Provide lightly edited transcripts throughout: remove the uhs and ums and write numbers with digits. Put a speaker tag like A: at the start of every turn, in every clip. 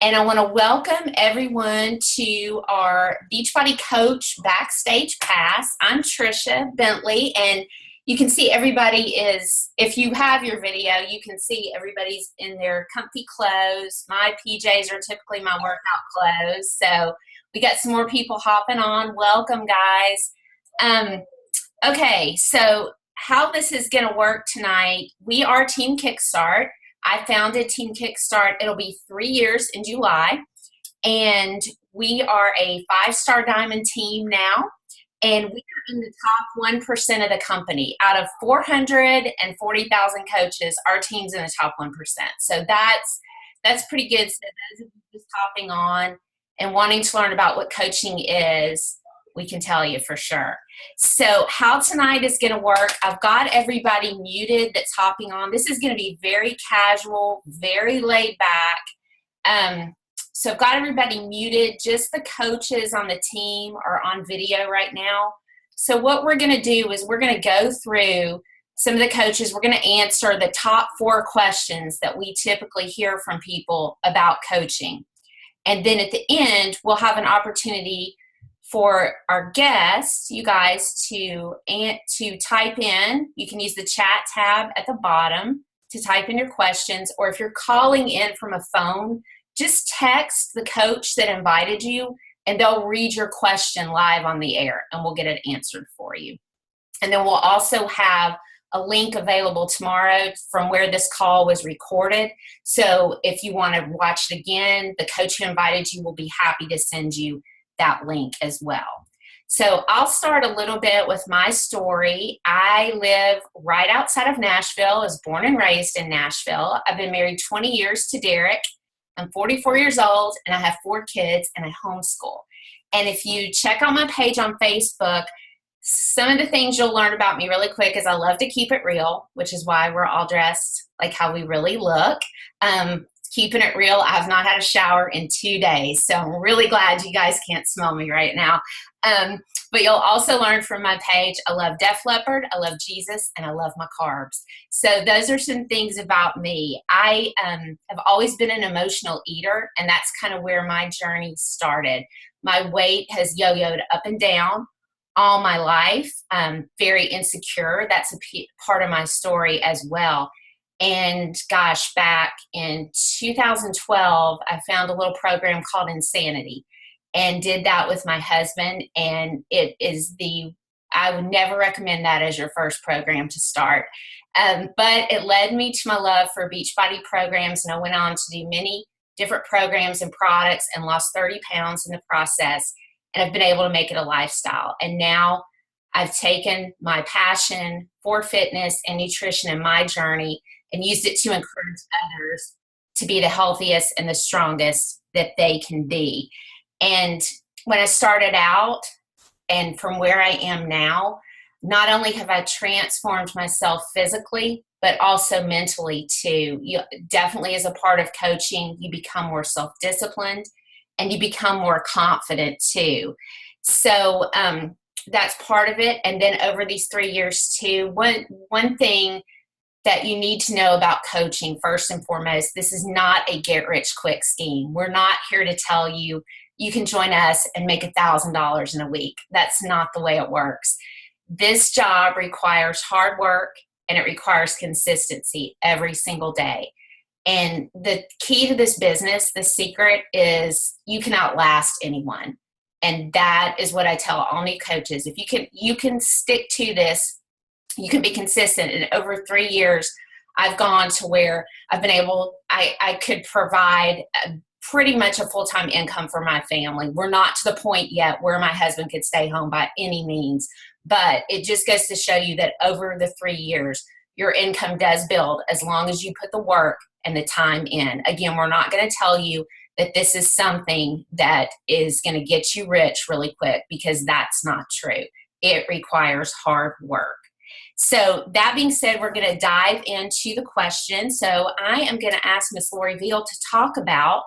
A: And I want to welcome everyone to our Beachbody Coach Backstage Pass. I'm Trisha Bentley, and you can see everybody is, if you have your video, you can see everybody's in their comfy clothes. My PJs are typically my workout clothes. So we got some more people hopping on. Welcome, guys. Okay, so how this is going to work tonight, we are Team Kickstart. I founded Team Kickstart. It'll be 3 years in July, and we are a 5-star diamond team now, and we are in the top 1% of the company. Out of 440,000 coaches, our team's in the top 1%. So that's pretty good. So those of you just hopping on and wanting to learn about what coaching is, we can tell you for sure. So how tonight is going to work, I've got everybody muted that's hopping on. This is going to be very casual, very laid back. So I've got everybody muted. Just the coaches on the team are on video right now. So what we're going to do is we're going to go through some of the coaches. We're going to answer the top 4 questions that we typically hear from people about coaching. And then at the end, we'll have an opportunity for our guests, you guys, to type in. You can use the chat tab at the bottom to type in your questions, or if you're calling in from a phone, just text the coach that invited you, and they'll read your question live on the air, and we'll get it answered for you. And then we'll also have a link available tomorrow from where this call was recorded. So if you want to watch it again, the coach who invited you will be happy to send you that link as well. So I'll start a little bit with my story. I live right outside of Nashville. I was born and raised in Nashville. I've been married 20 years to Derek. I'm 44 years old, and I have 4 kids, and I homeschool. And if you check out my page on Facebook, some of the things you'll learn about me really quick is I love to keep it real, which is why we're all dressed like how we really look. Keeping it real, I've not had a shower in 2 days, so I'm really glad you guys can't smell me right now. But you'll also learn from my page, I love Def Leppard, I love Jesus, and I love my carbs. So those are some things about me. I have always been an emotional eater, and that's kind of where my journey started. My weight has yo-yoed up and down all my life. Very insecure. That's a part of my story as well. And gosh, back in 2012, I found a little program called Insanity and did that with my husband. And I would never recommend that as your first program to start. But it led me to my love for Beachbody programs. And I went on to do many different programs and products and lost 30 pounds in the process. And I've been able to make it a lifestyle. And now I've taken my passion for fitness and nutrition in my journey and used it to encourage others to be the healthiest and the strongest that they can be. And when I started out, and from where I am now, not only have I transformed myself physically, but also mentally too. You definitely, as a part of coaching, you become more self-disciplined and you become more confident too. So that's part of it. And then over these 3 years too, one thing that you need to know about coaching, first and foremost, this is not a get-rich-quick scheme. We're not here to tell you, you can join us and make $1,000 in a week. That's not the way it works. This job requires hard work, and it requires consistency every single day. And the key to this business, the secret, is you can outlast anyone. And that is what I tell all new coaches. If you can stick to this, you can be consistent. And over 3 years, I've gone to where I've been able, I could provide pretty much a full-time income for my family. We're not to the point yet where my husband could stay home by any means, but it just goes to show you that over the 3 years, your income does build as long as you put the work and the time in. Again, we're not going to tell you that this is something that is going to get you rich really quick, because that's not true. It requires hard work. So that being said, we're going to dive into the question. So I am going to ask Miss Lori Veal to talk about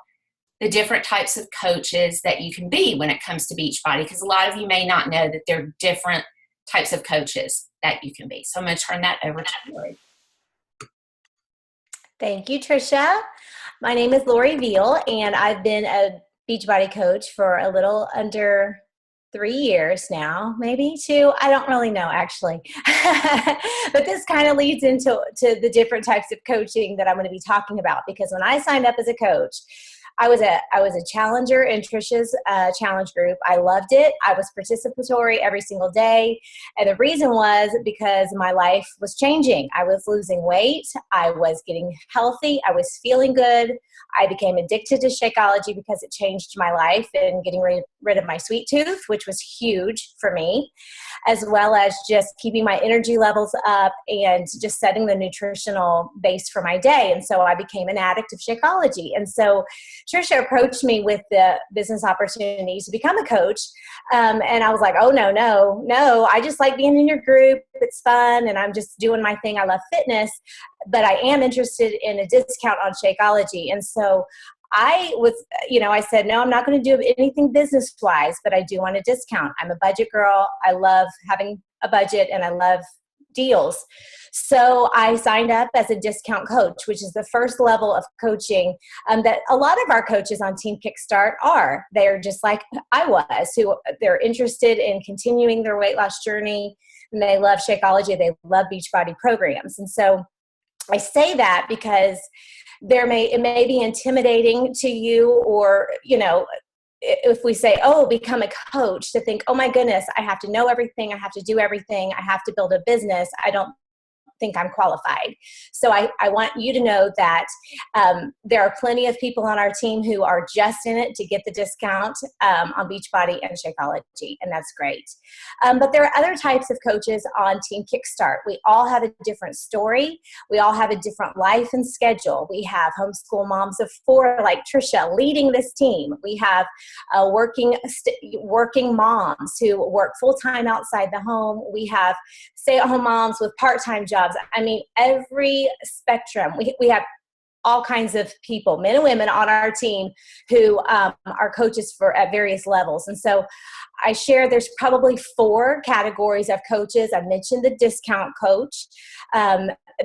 A: the different types of coaches that you can be when it comes to Beachbody, because a lot of you may not know that there are different types of coaches that you can be. So I'm going to turn that over to Lori.
B: Thank you, Trisha. My name is Lori Veal, and I've been a Beachbody coach for a little under 3 years now, maybe two. I don't really know, actually. But this kind of leads into the different types of coaching that I'm going to be talking about, because when I signed up as a coach, I was a challenger in Trisha's challenge group. I loved it. I was participatory every single day. And the reason was because my life was changing. I was losing weight. I was getting healthy. I was feeling good. I became addicted to Shakeology because it changed my life and getting rid of my sweet tooth, which was huge for me, as well as just keeping my energy levels up and just setting the nutritional base for my day. And so I became an addict of Shakeology. And so Trisha approached me with the business opportunity to become a coach. And I was like, oh, no. I just like being in your group. It's fun. And I'm just doing my thing. I love fitness, but I am interested in a discount on Shakeology. And so I was, I said, no, I'm not going to do anything business wise, but I do want a discount. I'm a budget girl. I love having a budget and I love deals. So I signed up as a discount coach, which is the first level of coaching that a lot of our coaches on Team Kickstart are. They're just like I was, who they're interested in continuing their weight loss journey, and they love Shakeology. They love Beachbody programs. And so I say that because it may be intimidating to you, or, if we say, oh, become a coach, to think, oh my goodness, I have to know everything. I have to do everything. I have to build a business. I don't think I'm qualified. So I want you to know that there are plenty of people on our team who are just in it to get the discount on Beachbody and Shakeology, and that's great. But there are other types of coaches on Team Kickstart. We all have a different story. We all have a different life and schedule. We have homeschool moms of 4 like Trisha leading this team. We have working moms who work full-time outside the home. We have stay-at-home moms with part-time jobs. I mean, every spectrum. We have all kinds of people, men and women on our team who are coaches at various levels. And so I share there's probably 4 categories of coaches. I mentioned the discount coach.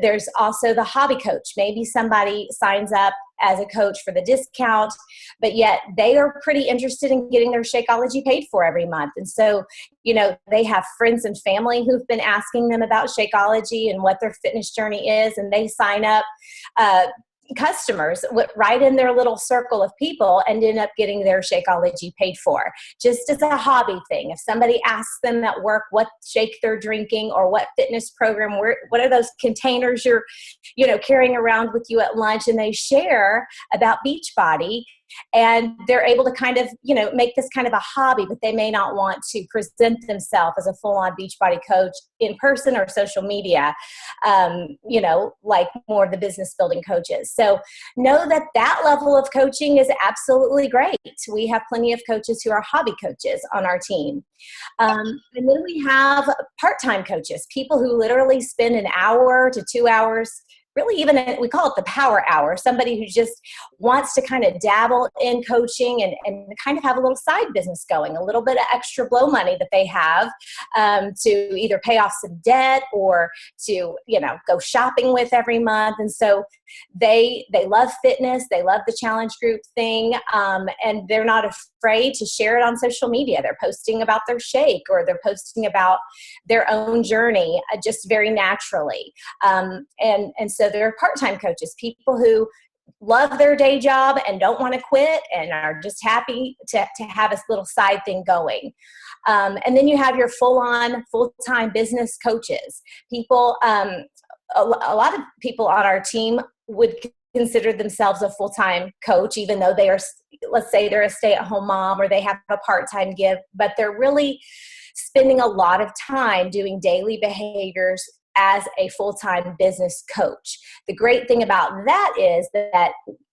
B: There's also the hobby coach. Maybe somebody signs up as a coach for the discount, but yet they are pretty interested in getting their Shakeology paid for every month. And so, they have friends and family who've been asking them about Shakeology and what their fitness journey is, and they sign up customers right in their little circle of people and end up getting their Shakeology paid for, just as a hobby thing. If somebody asks them at work what shake they're drinking or what fitness program, what are those containers you're carrying around with you at lunch, and they share about Beachbody, and they're able to kind of, make this kind of a hobby, but they may not want to present themselves as a full-on Beachbody coach in person or social media, like more of the business building coaches. So know that level of coaching is absolutely great. We have plenty of coaches who are hobby coaches on our team. And then we have part-time coaches, people who literally spend an hour to 2 hours, really even we call it the power hour, somebody who just wants to kind of dabble in coaching and kind of have a little side business going, a little bit of extra blow money that they have to either pay off some debt or to, go shopping with every month. And so they love fitness. They love the challenge group thing. And they're not afraid to share it on social media. They're posting about their shake, or they're posting about their own journey just very naturally. And so there are part-time coaches, people who love their day job and don't want to quit and are just happy to have a little side thing going. And then you have your full-time business coaches. People, a lot of people on our team would consider themselves a full-time coach, even though they are, let's say they're a stay-at-home mom or they have a part-time gig, but they're really spending a lot of time doing daily behaviors as a full-time business coach. The great thing about that is that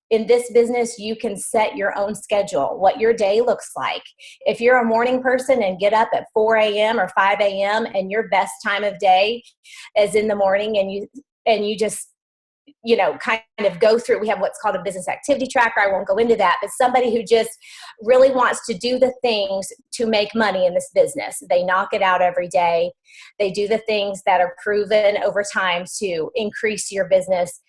B: in this business, you can set your own schedule, what your day looks like. If you're a morning person and get up at 4 a.m. or 5 a.m. and your best time of day is in the morning, and you just kind of go through. We have what's called a business activity tracker. I won't go into that, but somebody who just really wants to do the things to make money in this business. They knock it out every day. They do the things that are proven over time to increase your business.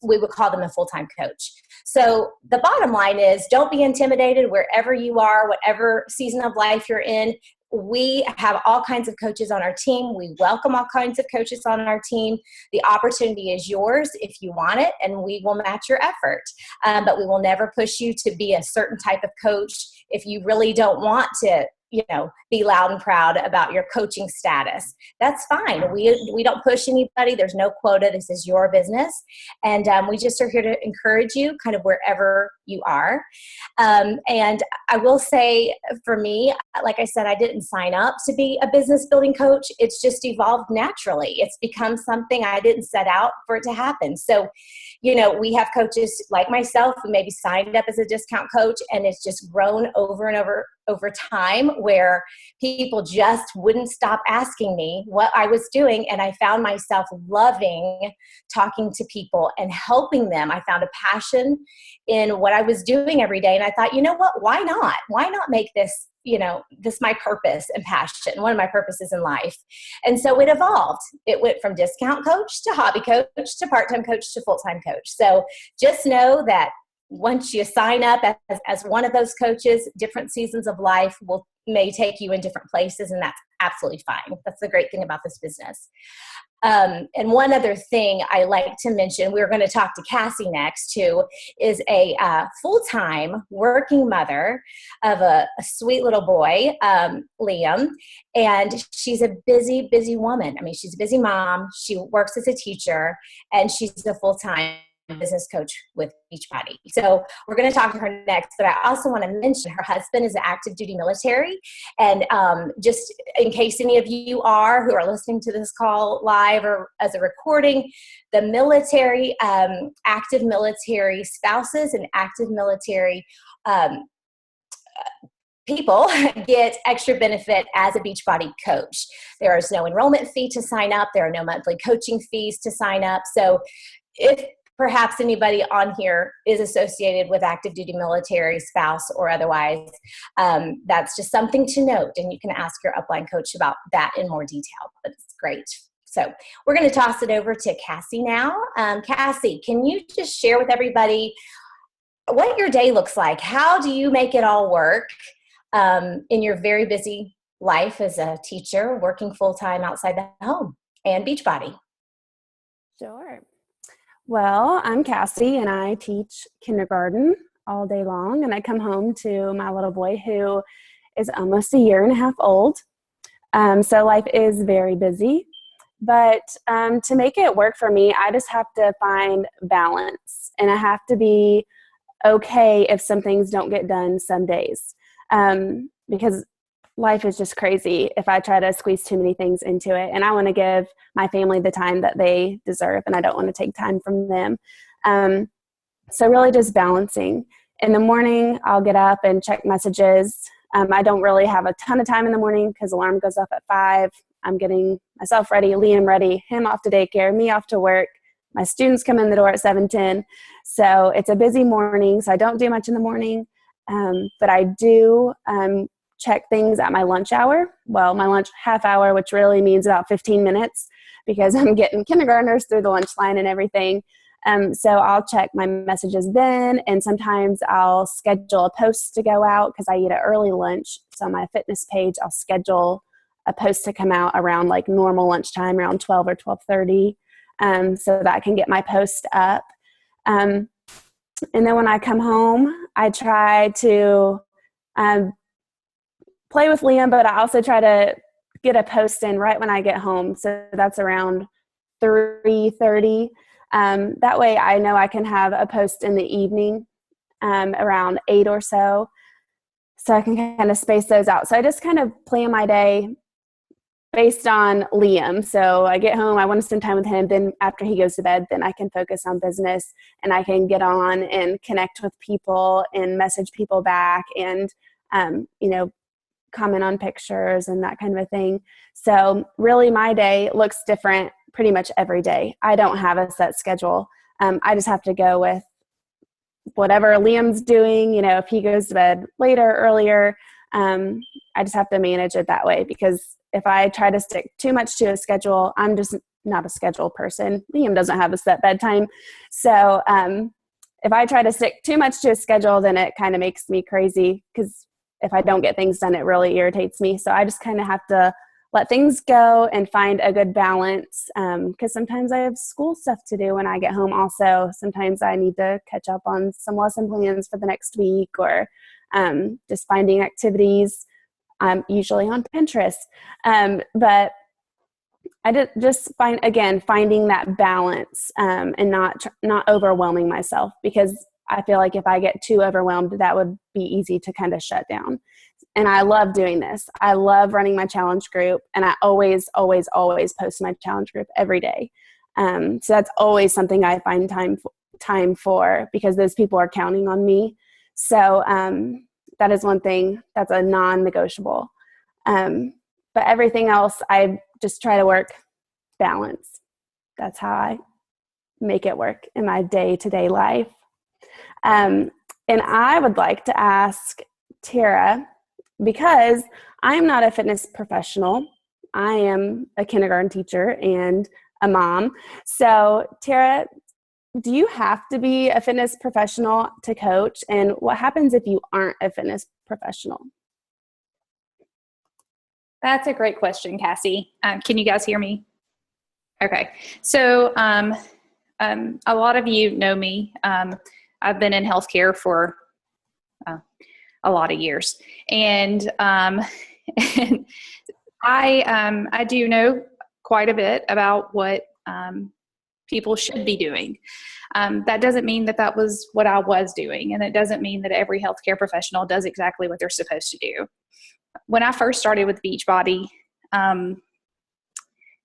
B: We would call them a full-time coach. So the bottom line is, don't be intimidated wherever you are, whatever season of life you're in. We have all kinds of coaches on our team. We welcome all kinds of coaches on our team. The opportunity is yours if you want it, and we will match your effort. But we will never push you to be a certain type of coach if you really don't want to, be loud and proud about your coaching status. That's fine. We don't push anybody. There's no quota. This is your business. And we just are here to encourage you kind of wherever you are. And I will say, for me, like I said, I didn't sign up to be a business building coach. It's just evolved naturally. It's become something I didn't set out for it to happen. So, we have coaches like myself who maybe signed up as a discount coach, and it's just grown over and over time, where people just wouldn't stop asking me what I was doing. And I found myself loving talking to people and helping them. I found a passion in what I was doing every day. And I thought, you know what, why not? Why not make this, this my purpose and passion, one of my purposes in life. And so it evolved. It went from discount coach to hobby coach to part-time coach to full-time coach. So just know that once you sign up as one of those coaches, different seasons of life may take you in different places, and that's absolutely fine. That's the great thing about this business. And one other thing I like to mention, we're going to talk to Cassie next, who is a full-time working mother of a sweet little boy, Liam, and she's a busy, busy woman. I mean, she's a busy mom. She works as a teacher, and she's a full-time business coach with Beachbody. So we're going to talk to her next, but I also want to mention her husband is an active duty military. And just in case any of you who are listening to this call live or as a recording, the military, active military spouses and active military people get extra benefit as a Beachbody coach. There is no enrollment fee to sign up. There are no monthly coaching fees to sign up. So if perhaps anybody on here is associated with active duty military spouse or otherwise, that's just something to note. And you can ask your upline coach about that in more detail, but it's great. So we're going to toss it over to Cassie now. Cassie, can you just share with everybody what your day looks like? How do you make it all work in your very busy life as a teacher, working full-time outside the home and Beachbody?
C: Sure. Well, I'm Cassie, and I teach kindergarten all day long, and I come home to my little boy who is almost a year and a half old. So life is very busy, but to make it work for me, I just have to find balance, and I have to be okay if some things don't get done some days, because life is just crazy if I try to squeeze too many things into it. And I want to give my family the time that they deserve, and I don't want to take time from them. So really just balancing. In the morning, I'll get up and check messages. I don't really have a ton of time in the morning because alarm goes off at 5. I'm getting myself ready, Liam ready, him off to daycare, me off to work. My students come in the door at 7:10. So it's a busy morning, so I don't do much in the morning. But I do check things at my lunch hour. Well, my lunch half hour, which really means about 15 minutes because I'm getting kindergartners through the lunch line and everything. So I'll check my messages then, and sometimes I'll schedule a post to go out because I eat an early lunch. So on my fitness page, I'll schedule a post to come out around like normal lunchtime, around 12 or 12:30, so that I can get my post up. And then when I come home, I try to play with Liam, but I also try to get a post in right when I get home. So that's around 3:30. That way I know I can have a post in the evening around 8 or so. So I can kind of space those out. So I just kind of plan my day based on Liam. So I get home, I want to spend time with him. Then after he goes to bed, then I can focus on business, and I can get on and connect with people and message people back and, comment on pictures and that kind of a thing. So really my day looks different pretty much every day. I don't have a set schedule. I just have to go with whatever Liam's doing. If he goes to bed later, earlier, I just have to manage it that way, because if I try to stick too much to a schedule, I'm just not a schedule person. Liam doesn't have a set bedtime. So if I try to stick too much to a schedule, then it kind of makes me crazy, because if I don't get things done, it really irritates me. So I just kind of have to let things go and find a good balance, because sometimes I have school stuff to do when I get home also. Sometimes I need to catch up on some lesson plans for the next week, or just finding activities. I'm usually on Pinterest. But I just finding that balance, and not overwhelming myself, because I feel like if I get too overwhelmed, that would be easy to kind of shut down. And I love doing this. I love running my challenge group, and I always, always, always post my challenge group every day. So that's always something I find time for, because those people are counting on me. So that is one thing that's a non-negotiable. But everything else, I just try to work balance. That's how I make it work in my day-to-day life. And I would like to ask Tara, because I'm not a fitness professional. I am a kindergarten teacher and a mom. So Tara, do you have to be a fitness professional to coach? And what happens if you aren't a fitness professional?
D: That's a great question, Cassie. Can you guys hear me? Okay. So a lot of you know me. I've been in healthcare for a lot of years. And and I do know quite a bit about what people should be doing. That doesn't mean that was what I was doing. And it doesn't mean that every healthcare professional does exactly what they're supposed to do. When I first started with Beachbody,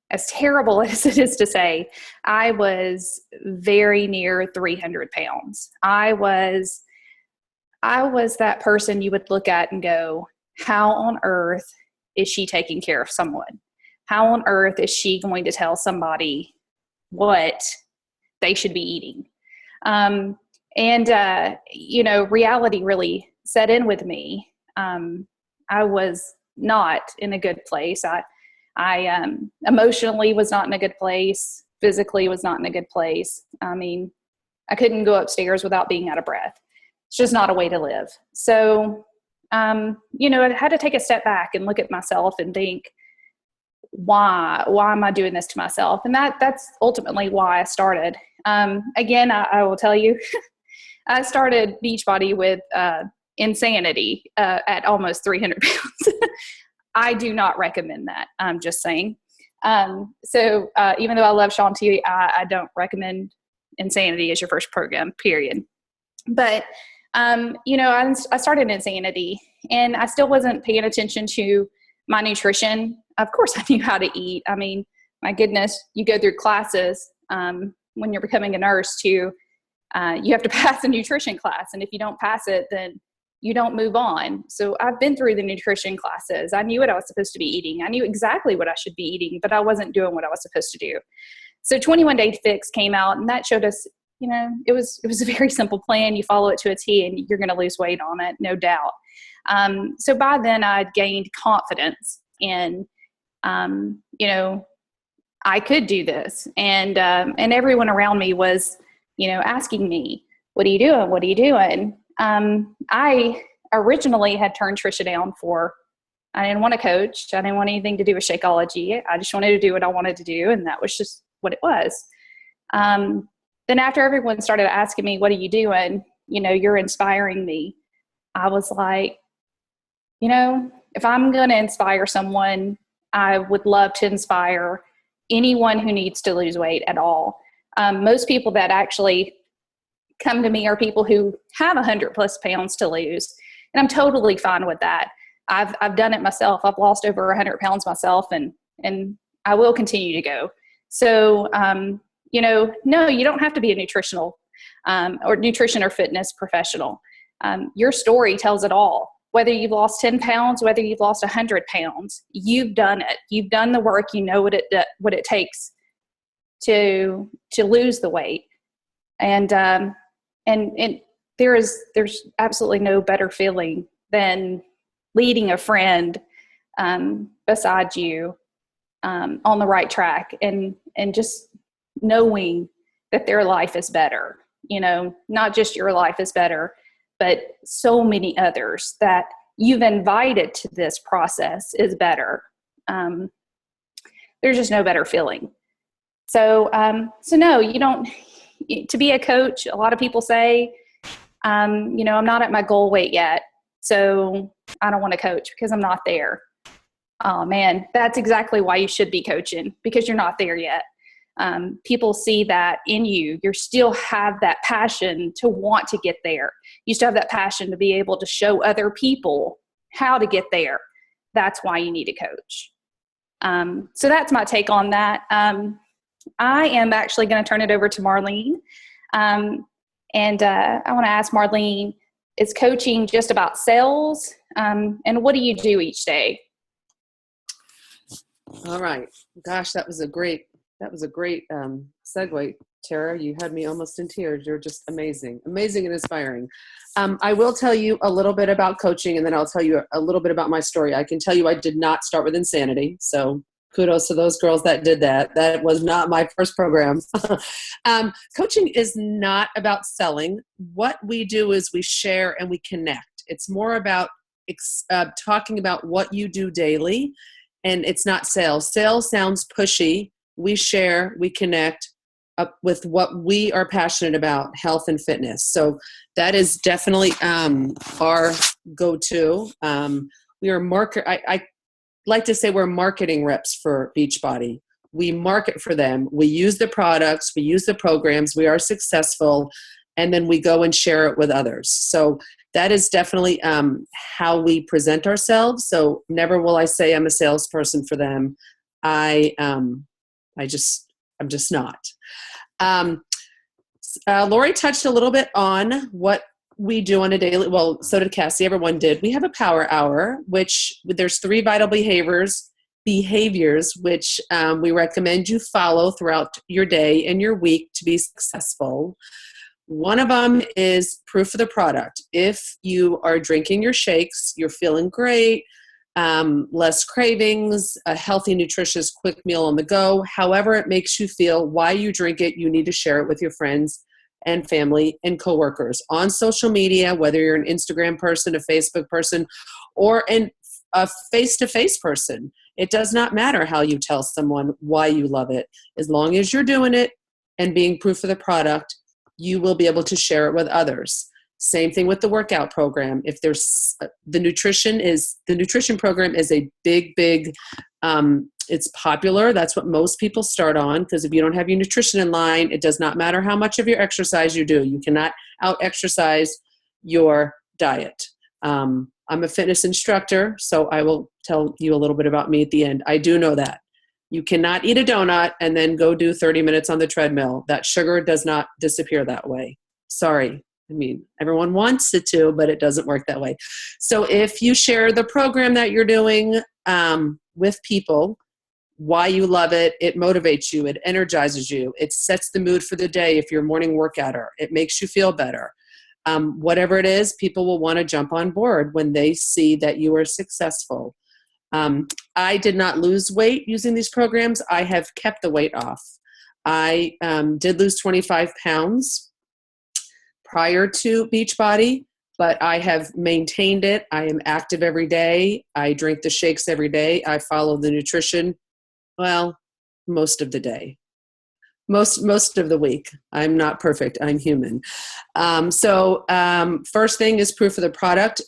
D: as terrible as it is to say, I was very near 300 pounds. I was that person you would look at and go, how on earth is she taking care of someone? How on earth is she going to tell somebody what they should be eating? Reality really set in with me. I was not in a good place. I emotionally was not in a good place. Physically was not in a good place. I mean, I couldn't go upstairs without being out of breath. It's just not a way to live. So, I had to take a step back and look at myself and think, why am I doing this to myself? And that's ultimately why I started. Again, I will tell you, I started Beachbody with insanity at almost 300 pounds. I do not recommend that. I'm just saying. So even though I love Shaun T, I don't recommend insanity as your first program, period. But, I started insanity, and I still wasn't paying attention to my nutrition. Of course, I knew how to eat. I mean, my goodness, you go through classes when you're becoming a nurse you have to pass a nutrition class. And if you don't pass it, then you don't move on. So I've been through the nutrition classes. I knew what I was supposed to be eating. I knew exactly what I should be eating, but I wasn't doing what I was supposed to do. So 21 Day Fix came out, and that showed us, it was a very simple plan. You follow it to a T and you're going to lose weight on it, no doubt. So by then I'd gained confidence in, I could do this. And everyone around me was, asking me, what are you doing? What are you doing? I originally had turned Trisha down I didn't want to coach. I didn't want anything to do with Shakeology. I just wanted to do what I wanted to do. And that was just what it was. Then after everyone started asking me, what are you doing? You're inspiring me. I was like, if I'm going to inspire someone, I would love to inspire anyone who needs to lose weight at all. Most people that actually come to me are people who have 100+ pounds to lose. And I'm totally fine with that. I've done it myself. I've lost over 100 pounds myself, and I will continue to go. So, no, you don't have to be a nutrition or fitness professional. Your story tells it all. Whether you've lost 10 pounds, whether you've lost 100 pounds, you've done it. You've done the work. You know what it takes to lose the weight. And there's absolutely no better feeling than leading a friend beside you on the right track, and just knowing that their life is better. Not just your life is better, but so many others that you've invited to this process is better. There's just no better feeling. So no, you don't. To be a coach, a lot of people say, I'm not at my goal weight yet, so I don't want to coach because I'm not there. Oh man, that's exactly why you should be coaching, because you're not there yet. People see that in you. You still have that passion to want to get there. You still have that passion to be able to show other people how to get there. That's why you need a coach. So that's my take on that. I am actually going to turn it over to Marlene. And I want to ask Marlene, is coaching just about sales? And what do you do each day?
E: All right. Gosh, that was a great segue, Tara. You had me almost in tears. You're just amazing and inspiring. I will tell you a little bit about coaching, and then I'll tell you a little bit about my story. I can tell you I did not start with insanity. So kudos to those girls that did that. That was not my first program. Coaching is not about selling. What we do is we share and we connect. It's more about talking about what you do daily, and it's not sales. Sales sounds pushy. We share, we connect with what we are passionate about, health and fitness. So that is definitely our go-to. We are I like to say we're marketing reps for Beachbody. We market for them. We use the products. We use the programs. We are successful. And then we go and share it with others. So that is definitely how we present ourselves. So never will I say I'm a salesperson for them. I'm just not. Lori touched a little bit on what we do on a daily, well, so did Cassie, everyone did. We have a power hour, which there's 3 vital behaviors, which we recommend you follow throughout your day and your week to be successful. One of them is proof of the product. If you are drinking your shakes, you're feeling great, less cravings, a healthy, nutritious, quick meal on the go, however it makes you feel, why you drink it, you need to share it with your friends and family and coworkers on social media, whether you're an Instagram person, a Facebook person, or a face-to-face person. It does not matter how you tell someone why you love it. As long as you're doing it and being proof of the product, you will be able to share it with others. Same thing with the workout program. If there's the nutrition program is a big, it's popular. That's what most people start on, because if you don't have your nutrition in line, it does not matter how much of your exercise you do. You cannot out-exercise your diet. I'm a fitness instructor, so I will tell you a little bit about me at the end. I do know that. You cannot eat a donut and then go do 30 minutes on the treadmill. That sugar does not disappear that way. Sorry. I mean, everyone wants it to, but it doesn't work that way. So if you share the program that you're doing with people, why you love it, it motivates you, it energizes you, it sets the mood for the day if you're a morning workouter, it makes you feel better. Whatever it is, people will want to jump on board when they see that you are successful. I did not lose weight using these programs. I have kept the weight off. I did lose 25 pounds prior to Beachbody, but I have maintained it. I am active every day. I drink the shakes every day. I follow the nutrition, well, most of the day. Most of the week. I'm not perfect. I'm human. So first thing is proof of the product,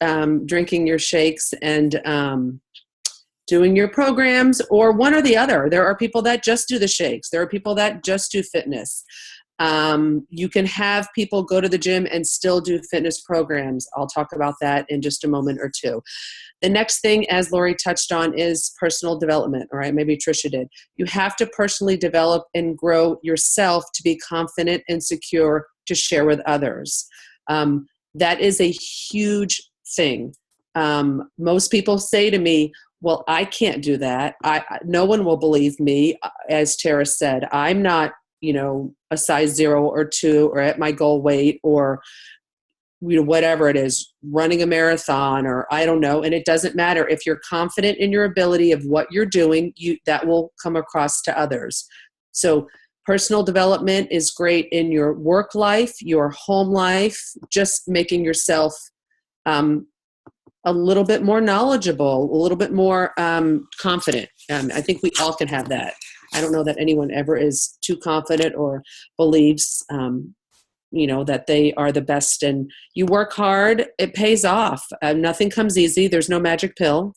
E: drinking your shakes and doing your programs, or one or the other. There are people that just do the shakes. There are people that just do fitness. You can have people go to the gym and still do fitness programs. I'll talk about that in just a moment or two. The next thing, as Lori touched on, is personal development, all right? Maybe Tricia did. You have to personally develop and grow yourself to be confident and secure to share with others. That is a huge thing. Most people say to me, well, I can't do that. No one will believe me. As Tara said, I'm not a size 0 or 2 or at my goal weight or, whatever it is, running a marathon or I don't know. And it doesn't matter if you're confident in your ability of what you're doing, that will come across to others. So personal development is great in your work life, your home life, just making yourself a little bit more knowledgeable, a little bit more confident. I think we all can have that. I don't know that anyone ever is too confident or believes that they are the best, and you work hard, it pays off. Nothing comes easy. There's no magic pill.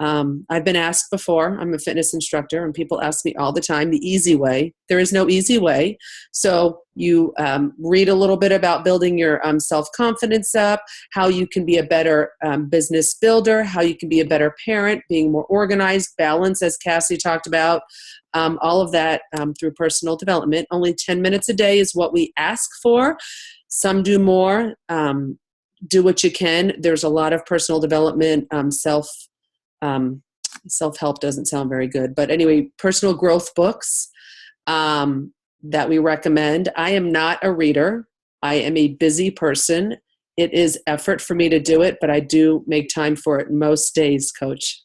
E: I've been asked before, I'm a fitness instructor, and people ask me all the time, the easy way. There is no easy way. So you read a little bit about building your self-confidence up, how you can be a better business builder, how you can be a better parent, being more organized, balance, as Cassie talked about, all of that through personal development. Only 10 minutes a day is what we ask for. Some do more. Do what you can. There's a lot of personal development, self-help doesn't sound very good, but anyway, personal growth books that we recommend. I am not a reader. I am a busy person. It is effort for me to do it, but I do make time for it most days, Coach.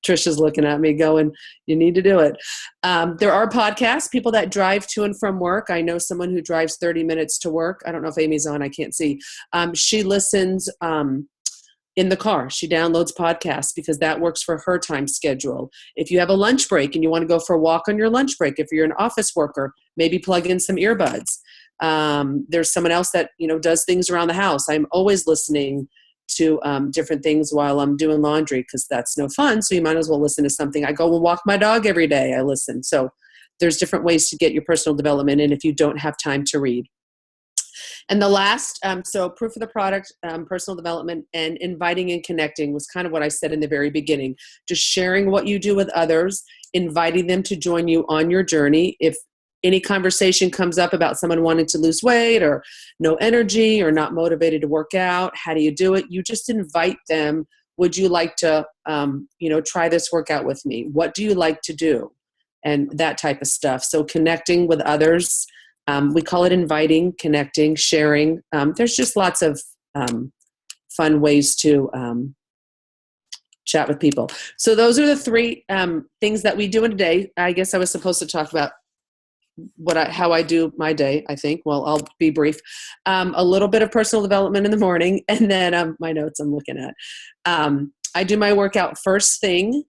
E: Trisha's looking at me going, you need to do it. There are podcasts, people that drive to and from work. I know someone who drives 30 minutes to work. I don't know if Amy's on, I can't see. She listens in the car. She downloads podcasts because that works for her time schedule. If you have a lunch break and you want to go for a walk on your lunch break, if you're an office worker, maybe plug in some earbuds. There's someone else that, does things around the house. I'm always listening to different things while I'm doing laundry because that's no fun. So you might as well listen to something. I go and walk my dog every day. I listen. So there's different ways to get your personal development in if you don't have time to read. And the last, so proof of the product, personal development, and inviting and connecting was kind of what I said in the very beginning. Just sharing what you do with others, inviting them to join you on your journey. If any conversation comes up about someone wanting to lose weight or no energy or not motivated to work out, how do you do it? You just invite them. Would you like to, try this workout with me? What do you like to do? And that type of stuff. So connecting with others. We call it inviting, connecting, sharing. There's just lots of fun ways to chat with people. So those are the three things that we do in a day. I guess I was supposed to talk about how I do my day, I think. Well, I'll be brief. A little bit of personal development in the morning, and then my notes I'm looking at. I do my workout first thing.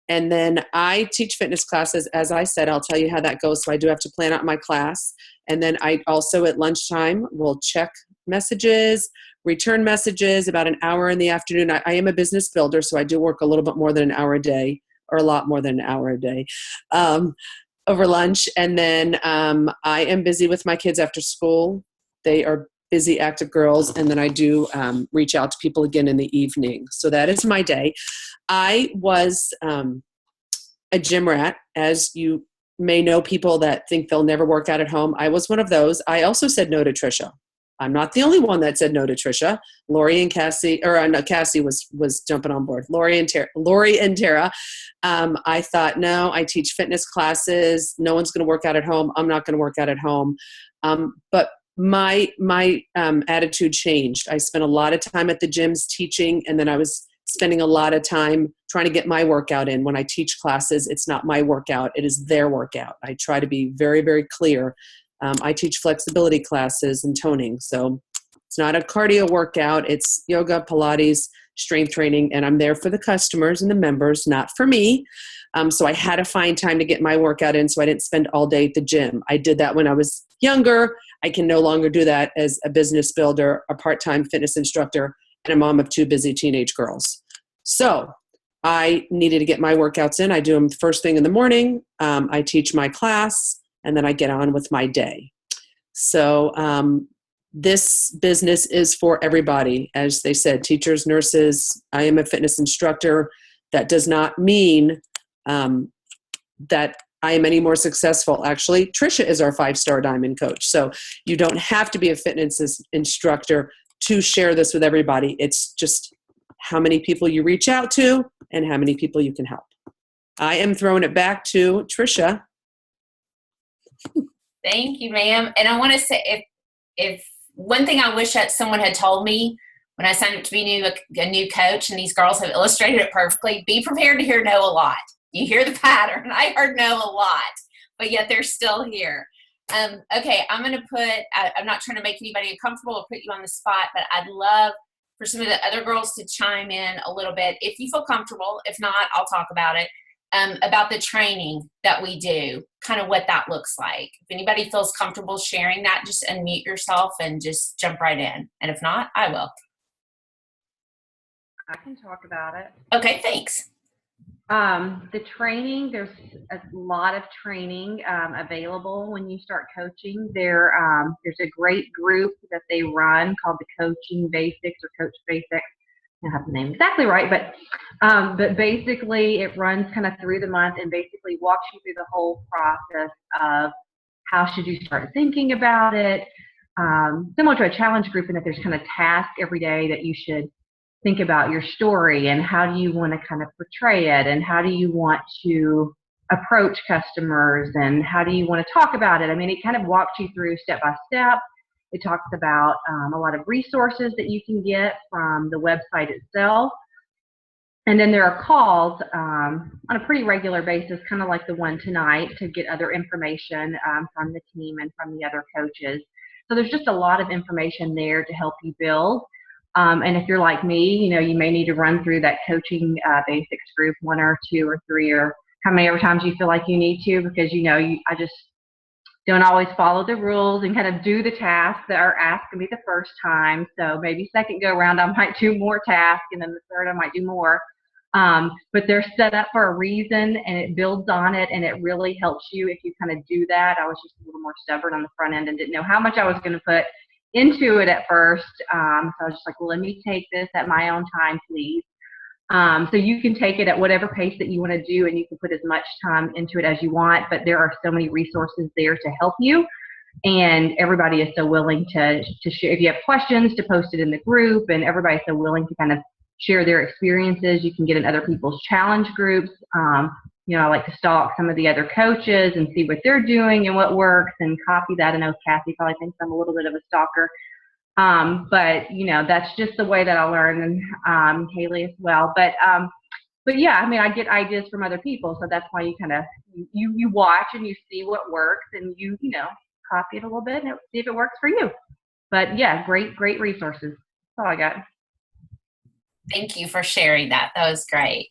E: And then I teach fitness classes. As I said, I'll tell you how that goes. So I do have to plan out my class. And then I also at lunchtime will check messages, return messages about an hour in the afternoon. I am a business builder, so I do work a little bit more than an hour a day, or a lot more than an hour a day over lunch. And then I am busy with my kids after school. They are busy, active girls. And then I do reach out to people again in the evening. So that is my day. I was a gym rat, as you may know, people that think they'll never work out at home. I was one of those. I also said no to Trisha. I'm not the only one that said no to Trisha. Lori and Cassie, Cassie was jumping on board. Lori and Tara. I thought, no, I teach fitness classes. No one's going to work out at home. I'm not going to work out at home. But my attitude changed. I spent a lot of time at the gyms teaching, and then I was spending a lot of time trying to get my workout in. When I teach classes, it's not my workout, it is their workout. I try to be very, very clear. I teach flexibility classes and toning. So it's not a cardio workout, it's yoga, Pilates, strength training, and I'm there for the customers and the members, not for me. So I had to find time to get my workout in so I didn't spend all day at the gym. I did that when I was younger. I can no longer do that as a business builder, a part-time fitness instructor, and a mom of 2 busy teenage girls. So I needed to get my workouts in. I do them first thing in the morning. I teach my class, and then I get on with my day. So this business is for everybody. As they said, teachers, nurses. I am a fitness instructor. That does not mean that I am any more successful. Actually, Trisha is our 5-star diamond coach. So you don't have to be a fitness instructor to share this with everybody. It's just how many people you reach out to and how many people you can help. I am throwing it back to Trisha.
A: Thank you, ma'am. And I want to say, if one thing I wish that someone had told me when I signed up to be a new coach, and these girls have illustrated it perfectly, be prepared to hear no a lot. You hear the pattern. I heard no a lot, but yet they're still here. Okay, I'm going to I'm not trying to make anybody uncomfortable or put you on the spot, but I'd love for some of the other girls to chime in a little bit if you feel comfortable. If not, I'll talk about it, about the training that we do, kind of what that looks like. If anybody feels comfortable sharing that, just unmute yourself and just jump right in. And if not, I will.
F: I can talk about it.
A: Okay, thanks.
F: The training, there's a lot of training available when you start coaching. There's a great group that they run called the Coaching Basics or Coach Basics. I don't have the name exactly right, but basically it runs kind of through the month and basically walks you through the whole process of how should you start thinking about it. Similar to a challenge group in that there's kind of tasks every day that you should think about your story and how do you want to kind of portray it and how do you want to approach customers and how do you want to talk about it. I mean, it kind of walks you through step by step. It talks about a lot of resources that you can get from the website itself. And then there are calls on a pretty regular basis, kind of like the one tonight, to get other information from the team and from the other coaches. So there's just a lot of information there to help you build. And if you're like me, you may need to run through that coaching basics group 1 or 2 or 3 or how many ever times you feel like you need to, because I just don't always follow the rules and kind of do the tasks that are asked of me the first time. So maybe second go around I might do more tasks, and then the third I might do more. But they're set up for a reason, and it builds on it, and it really helps you if you kind of do that. I was just a little more stubborn on the front end and didn't know how much I was going to put into it at first. So I was just like, well, let me take this at my own time, please. So you can take it at whatever pace that you want to do, and you can put as much time into it as you want, but there are so many resources there to help you, and everybody is so willing to share. If you have questions, to post it in the group, and everybody's so willing to kind of share their experiences. You can get in other people's challenge groups. I like to stalk some of the other coaches and see what they're doing and what works and copy that. I know Kathy probably thinks I'm a little bit of a stalker. But that's just the way that I learn, and Haley as well. But yeah, I mean, I get ideas from other people. So that's why you kind of, you watch and you see what works, and you copy it a little bit and see if it works for you. But yeah, great resources. That's all I got.
A: Thank you for sharing that. That was great.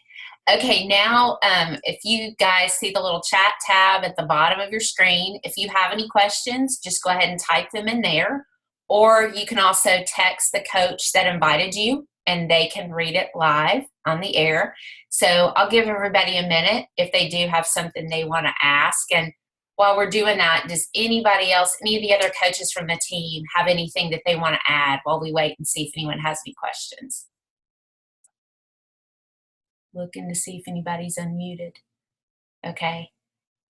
A: Okay, now if you guys see the little chat tab at the bottom of your screen, if you have any questions, just go ahead and type them in there. Or you can also text the coach that invited you, and they can read it live on the air. So I'll give everybody a minute if they do have something they want to ask. And while we're doing that, does anybody else, any of the other coaches from the team, have anything that they want to add while we wait and see if anyone has any questions? Looking to see if anybody's unmuted. Okay.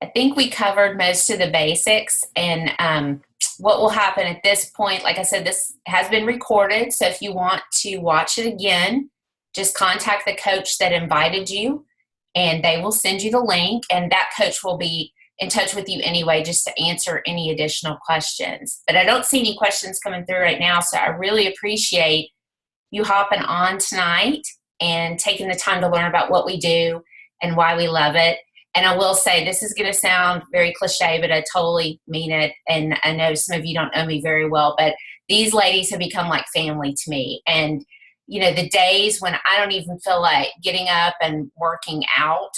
A: I think we covered most of the basics, and what will happen at this point, like I said, this has been recorded, so if you want to watch it again, just contact the coach that invited you, and they will send you the link, and that coach will be in touch with you anyway just to answer any additional questions. But I don't see any questions coming through right now, so I really appreciate you hopping on tonight and taking the time to learn about what we do and why we love it. And I will say, this is going to sound very cliche, but I totally mean it. And I know some of you don't know me very well, but these ladies have become like family to me. And, the days when I don't even feel like getting up and working out,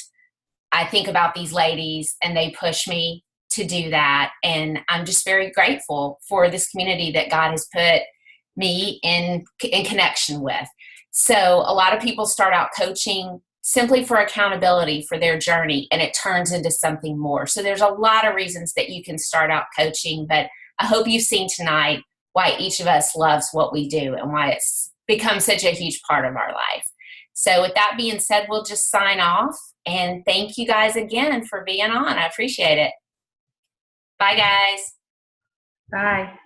A: I think about these ladies and they push me to do that. And I'm just very grateful for this community that God has put me in connection with. So a lot of people start out coaching simply for accountability for their journey, and it turns into something more. So there's a lot of reasons that you can start out coaching, but I hope you've seen tonight why each of us loves what we do and why it's become such a huge part of our life. So with that being said, we'll just sign off, and thank you guys again for being on. I appreciate it. Bye, guys.
F: Bye.